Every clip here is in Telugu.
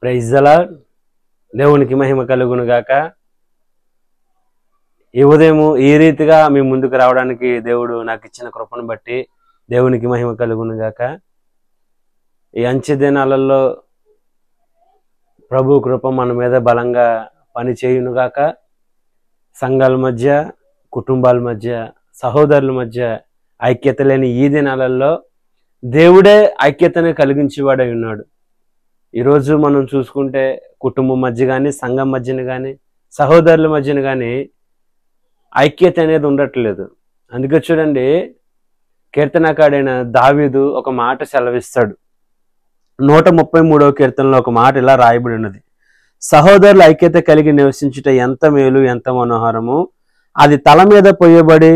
Praise the lord. దేవునికి మహిమ కలుగును గాక. ఈ ఉదయము ఈ రీతిగా మీ ముందుకు రావడానికి దేవుడు నాకు ఇచ్చిన కృపను బట్టి దేవునికి మహిమ కలుగును గాక. ఈ అంచె దినాలలో ప్రభు కృప మన మీద బలంగా పని చేయును గాక. సంఘాల మధ్య, కుటుంబాల మధ్య, సహోదరుల మధ్య ఐక్యత లేని ఈ దినాలలో దేవుడే ఐక్యతను కలిగించేవాడై ఉన్నాడు. ఈరోజు మనం చూసుకుంటే కుటుంబం మధ్య కానీ, సంఘం మధ్యన కానీ, సహోదరుల మధ్యన కానీ ఐక్యత అనేది ఉండట్లేదు. అందుకే చూడండి, కీర్తనకాడైన దావీదు ఒక మాట సెలవిస్తాడు. 133వ కీర్తనలో ఒక మాట ఇలా రాయబడి ఉన్నది: సహోదరుల ఐక్యత కలిగి నివసించుట ఎంత మేలు, ఎంత మనోహరము. అది తల మీద పోయబడి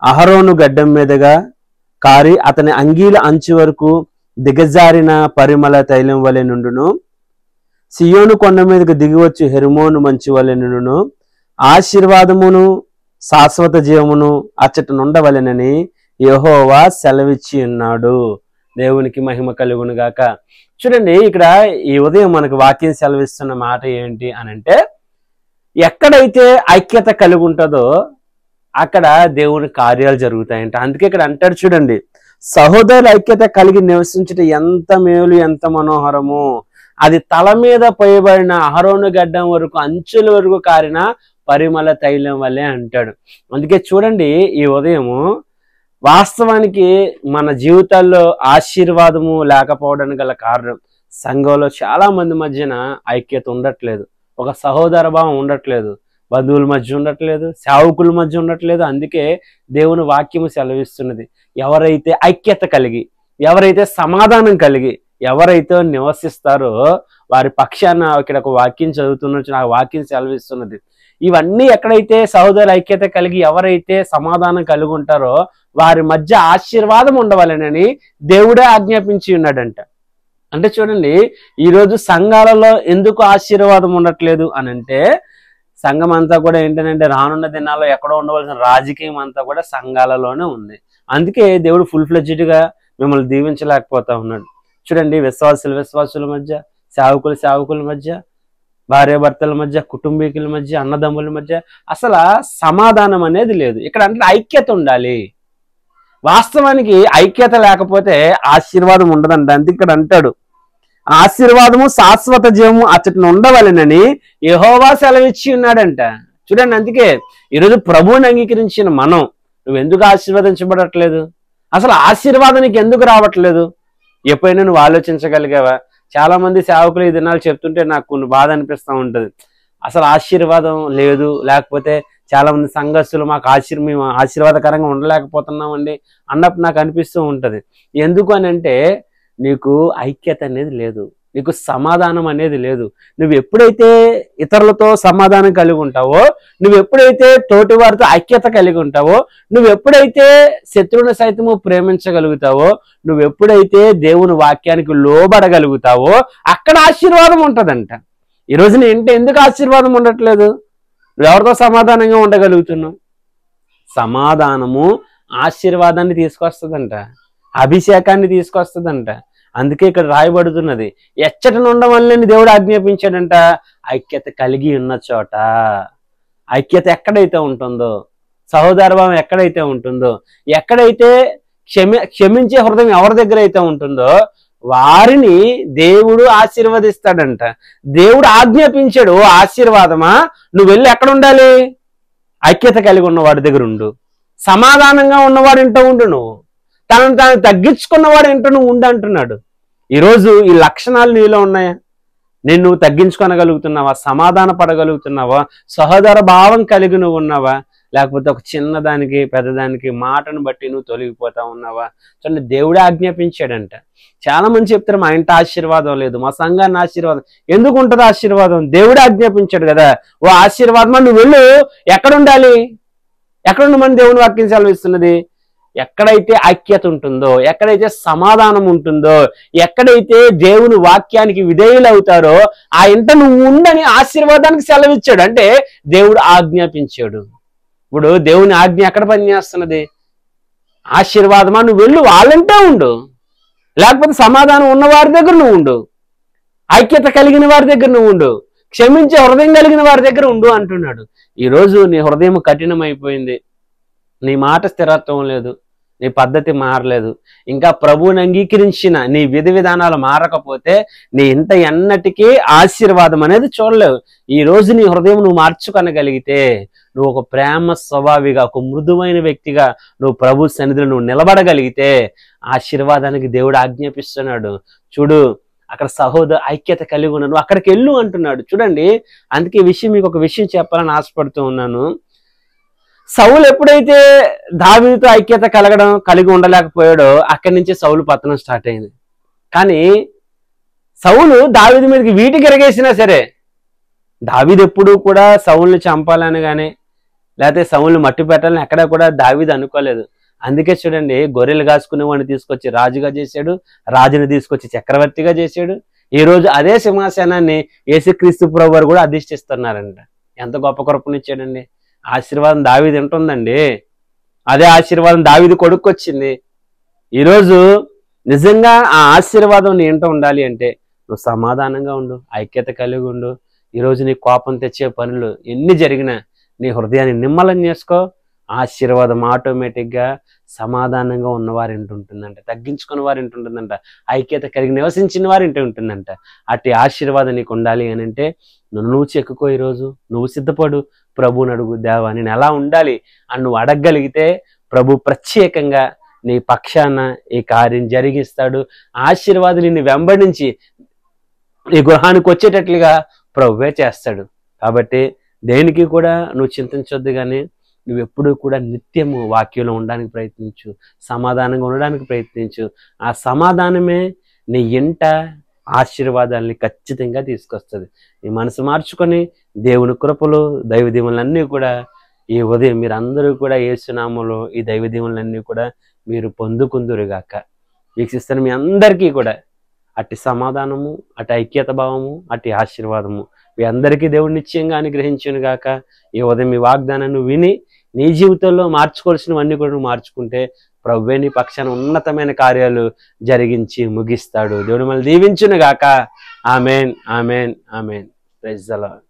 అహరోను గడ్డం మీదుగా కారి అతని అంగీల అంచు వరకు దిగజారిన పరిమళ తైలం వలె నుండును. సియోను కొండ మీదకు దిగివచ్చు హెర్మోను మంచు వలె నుండును. ఆశీర్వాదమును శాశ్వత జీవమును అచ్చట నుండవలెనని యెహోవా సెలవిచ్చి ఉన్నాడు. దేవునికి మహిమ కలుగును గాక. చూడండి, ఇక్కడ ఈ ఉదయం మనకు వాక్యం సెలవిస్తున్న మాట ఏంటి అనంటే, ఎక్కడైతే ఐక్యత కలిగి ఉంటుందో అక్కడ దేవుని కార్యాలు జరుగుతాయంట. అందుకే ఇక్కడ అంటాడు చూడండి, సహోదరుల ఐక్యత కలిగి నివసించుట ఎంత మేలు, ఎంత మనోహరము. అది తల మీద పోయబడిన అహరోను గడ్డం వరకు, అంచుల వరకు కారిన పరిమళ తైలం వల్లే అంటాడు. అందుకే చూడండి, ఈ ఉదయము వాస్తవానికి మన జీవితాల్లో ఆశీర్వాదము లేకపోవడానికి గల కారణం, సంఘంలో చాలా మంది మధ్యన ఐక్యత ఉండట్లేదు, ఒక సహోదర భావం ఉండట్లేదు, బంధువుల మధ్య ఉండట్లేదు, సేవకుల మధ్య ఉండట్లేదు. అందుకే దేవుని వాక్యము సెలవిస్తున్నది, ఎవరైతే ఐక్యత కలిగి, ఎవరైతే సమాధానం కలిగి, ఎవరైతే నివసిస్తారో వారి పక్షాన ఇక్కడ ఒక వాక్యం చదువుతున్నట్టు నాకు వాక్యం సెలవిస్తున్నది. ఇవన్నీ ఎక్కడైతే సహోదర ఐక్యత కలిగి ఎవరైతే సమాధానం కలిగి ఉంటారో వారి మధ్య ఆశీర్వాదం ఉండవాలనని దేవుడే ఆజ్ఞాపించి ఉన్నాడంట. అంటే చూడండి, ఈరోజు సంఘాలలో ఎందుకు ఆశీర్వాదం ఉండట్లేదు అనంటే, సంఘం అంతా కూడా ఏంటంటే రానున్న దినాల్లో ఎక్కడో ఉండవలసిన రాజకీయం అంతా కూడా సంఘాలలోనే ఉంది. అందుకే దేవుడు ఫుల్ ఫ్లెడ్జ్డ్గా మిమ్మల్ని దీవించలేకపోతా ఉన్నాడు. చూడండి, విశ్వాసుల మధ్య, సేవకుల మధ్య, భార్యాభర్తల మధ్య, కుటుంబీకుల మధ్య, అన్నదమ్ముల మధ్య అసలు సమాధానం అనేది లేదు. ఇక్కడ అంటే ఐక్యత ఉండాలి. వాస్తవానికి ఐక్యత లేకపోతే ఆశీర్వాదం ఉండదంట. అందుకే ఇక్కడ అంటాడు, ఆశీర్వాదము శాశ్వత జీవము అచ్చటను ఉండవలెనని యెహోవా సెలవిచ్చి ఉన్నాడంట. చూడండి, అందుకే ఈరోజు ప్రభువుని అంగీకరించిన మనం నువ్వు ఎందుకు ఆశీర్వదించబడట్లేదు? అసలు ఆశీర్వాదానికి ఎందుకు రావట్లేదు? ఎప్పుడైనా నువ్వు ఆలోచించగలిగావా? చాలా మంది సేవకులు ఈ దినాలు చెప్తుంటే నాకు కొన్ని బాధ అనిపిస్తూ ఉంటుంది. అసలు ఆశీర్వాదం లేదు, లేకపోతే చాలా మంది సంఘస్థులు మేము ఆశీర్వాదకరంగా ఉండలేకపోతున్నామండి అన్నప్పుడు నాకు అనిపిస్తూ ఉంటుంది. ఎందుకు అని అంటే, నీకు ఐక్యత అనేది లేదు, నీకు సమాధానం అనేది లేదు. నువ్వు ఎప్పుడైతే ఇతరులతో సమాధానం కలిగి ఉంటావో, నువ్వు ఎప్పుడైతే తోటి వారితో ఐక్యత కలిగి ఉంటావో, నువ్వు ఎప్పుడైతే శత్రువుని సైతము ప్రేమించగలుగుతావో, నువ్వు ఎప్పుడైతే దేవుని వాక్యానికి లోబడగలుగుతావో అక్కడ ఆశీర్వాదం ఉంటుందంట. ఈరోజు నీ ఇంటి ఎందుకు ఆశీర్వాదం ఉండట్లేదు? నువ్వు ఎవరితో సమాధానంగా ఉండగలుగుతున్నావు? సమాధానము ఆశీర్వాదాన్ని తీసుకొస్తుందంట, అభిషేకాన్ని తీసుకొస్తుందంట. అందుకే ఇక్కడ రాయబడుతున్నది, ఎచ్చట నుండడం వల్లని దేవుడు ఆజ్ఞాపించాడంట. ఐక్యత కలిగి ఉన్న చోట, ఐక్యత ఎక్కడైతే ఉంటుందో, సహోదరభావం ఎక్కడైతే ఉంటుందో, ఎక్కడైతే క్షమించే హృదయం ఎవరి దగ్గర అయితే ఉంటుందో వారిని దేవుడు ఆశీర్వదిస్తాడంట. దేవుడు ఆజ్ఞాపించాడు, ఓ ఆశీర్వాదమా, నువ్వు వెళ్ళి ఎక్కడ ఉండాలి? ఐక్యత కలిగి ఉన్న వాడి దగ్గర ఉండు, సమాధానంగా ఉన్నవాడు ఇంట ఉండు, నువ్వు తనను తాను తగ్గించుకున్నవాడు ఏంటో నువ్వు ఉండి అంటున్నాడు. ఈరోజు ఈ లక్షణాలు నీలో ఉన్నాయా? నేను నువ్వు తగ్గించుకోనగలుగుతున్నావా? సమాధాన పడగలుగుతున్నావా? సహోదర భావం కలిగి నువ్వు ఉన్నావా? లేకపోతే ఒక చిన్నదానికి పెద్దదానికి మాటను బట్టి నువ్వు తొలగిపోతా ఉన్నావా? చూడండి, దేవుడే ఆజ్ఞాపించాడంట. చాలా మంది చెప్తారు, మా ఇంట ఆశీర్వాదం లేదు, మా సంఘాన్ని ఆశీర్వాదం. ఎందుకు ఉంటుంది ఆశీర్వాదం? దేవుడే ఆజ్ఞాపించాడు కదా. ఓ ఆశీర్వాదమా, నువ్వు వెళ్ళు. ఎక్కడ ఉండాలి? ఎక్కడ ఉండమని దేవుని వాక్యం సెలవిస్తున్నది? ఎక్కడైతే ఐక్యత ఉంటుందో, ఎక్కడైతే సమాధానం ఉంటుందో, ఎక్కడైతే దేవుని వాక్యానికి విధేయులు అవుతారో ఆ ఇంట నువ్వు ఉండని ఆశీర్వాదానికి సెలవిచ్చాడు. అంటే దేవుడు ఆజ్ఞాపించాడు. ఇప్పుడు దేవుని ఆజ్ఞ ఎక్కడ పనిచేస్తున్నది? ఆశీర్వాదమా, నువ్వు వెళ్ళు, వాళ్ళంటే ఉండు, లేకపోతే సమాధానం ఉన్నవారి దగ్గర నువ్వు ఉండు. ఐక్యత కలిగిన వారి దగ్గర నువ్వు ఉండు, క్షమించే హృదయం కలిగిన వారి దగ్గర ఉండు అంటున్నాడు. ఈరోజు నీ హృదయం కఠినమైపోయింది, నీ మాట స్థిరత్వం లేదు, నీ పద్ధతి మారలేదు, ఇంకా ప్రభువుని అంగీకరించిన నీ విధి విధానాలు మారకపోతే నీ ఇంట ఎన్నటికీ ఆశీర్వాదం అనేది చూడలేవు. ఈ రోజు నీ హృదయం నువ్వు మార్చుకొనగలిగితే, నువ్వు ఒక ప్రేమ స్వభావిగా, ఒక మృదువైన వ్యక్తిగా నువ్వు ప్రభు సన్నిధిలో నువ్వు నిలబడగలిగితే ఆశీర్వాదానికి దేవుడు ఆజ్ఞాపిస్తున్నాడు. చూడు, అక్కడ సహోదర ఐక్యత కలిగి ఉన్నాను, నువ్వు అక్కడికి వెళ్ళు అంటున్నాడు. చూడండి, అందుకే ఈ విషయం మీకు ఒక విషయం చెప్పాలని ఆశపడుతూ ఉన్నాను. సౌలు ఎప్పుడైతే దావీదుతో ఐక్యత కలిగి ఉండలేకపోయాడో అక్కడి నుంచి సౌలు పతనం స్టార్ట్ అయింది. కానీ సౌలు దావీదు మీదకి వీటికి ఎరగేసినా సరే, దావీదు ఎప్పుడూ కూడా సౌలుని చంపాలని కానీ లేకపోతే సౌలుని మట్టి పెట్టాలని ఎక్కడా కూడా దావీదు అనుకోలేదు. అందుకే చూడండి, గొర్రెలు కాసుకునే వాడిని తీసుకొచ్చి రాజుగా చేశాడు, రాజుని తీసుకొచ్చి చక్రవర్తిగా చేశాడు. ఈ రోజు అదే సింహాసనాన్ని యేసుక్రీస్తు ప్రభువు వారు కూడా అధిష్ఠిస్తున్నారంట. ఎంత గొప్ప కృపనిచ్చాడండి. ఆశీర్వాదం దావీదు ఉంటుందండి, అదే ఆశీర్వాదం దావీదు కొడుకు వచ్చింది. ఈరోజు నిజంగా ఆ ఆశీర్వాదం నీ ఇంట ఉండాలి అంటే నువ్వు సమాధానంగా ఉండు, ఐక్యత కలిగి ఉండు. ఈరోజు నీ కోపం తెచ్చే పనులు ఎన్ని జరిగినా నీ హృదయాన్ని నిమ్మలం చేసుకో, ఆశీర్వాదం ఆటోమేటిక్గా సమాధానంగా ఉన్నవారి ఇంటి ఉంటుందంట, తగ్గించుకున్న వారి ఇంటి ఉంటుందంట, ఐక్యత కలిగి నివసించిన వారి ఇంటి ఉంటుందంట. అట్టి ఆశీర్వాదం నీకు ఉండాలి అని అంటే నువ్వు చెక్కుకో. ఈరోజు నువ్వు సిద్ధపడు, ప్రభువుని అడుగు, దేవా నేను ఎలా ఉండాలి అని నువ్వు అడగగలిగితే ప్రభు ప్రత్యేకంగా నీ పక్షాన ఈ కార్యం జరిగిస్తాడు. ఆశీర్వాదం నిన్ను వెంబడించి ఈ గృహానికి వచ్చేటట్లుగా ప్రభువే చేస్తాడు. కాబట్టి దేనికి కూడా నువ్వు చింతించొద్దు, కానీ నువ్వెప్పుడూ కూడా నిత్యము వాక్యంలో ఉండడానికి ప్రయత్నించు, సమాధానంగా ఉండడానికి ప్రయత్నించు. ఆ సమాధానమే నీ ఇంట ఆశీర్వాదాలని ఖచ్చితంగా తీసుకొస్తుంది. నీ మనసు మార్చుకొని దేవుని కృపలు దైవ దీవెనలన్నీ కూడా ఈ ఉదయం మీరు అందరూ కూడా యేసు నామములో ఈ దైవ దీవెనలన్నీ కూడా మీరు పొందుకుందురుగాక. వీక్షిస్తున్న మీ అందరికీ కూడా అట్టి సమాధానము, అటు ఐక్యత భావము, అట్టి ఆశీర్వాదము మీ అందరికీ దేవుడు నిశ్చయంగా అనుగ్రహించును గాక. ఈ ఉదయం ఈ వాగ్దానాన్ని విని నీ జీవితంలో మార్చుకోవాల్సినవన్నీ కూడా నువ్వు మార్చుకుంటే ప్రభువే నీ పక్షాన ఉన్నతమైన కార్యాలు జరిగించి ముగిస్తాడు. దేవుడు మనల్ని దీవించును గాక. Amen, amen, amen. Praise the lord.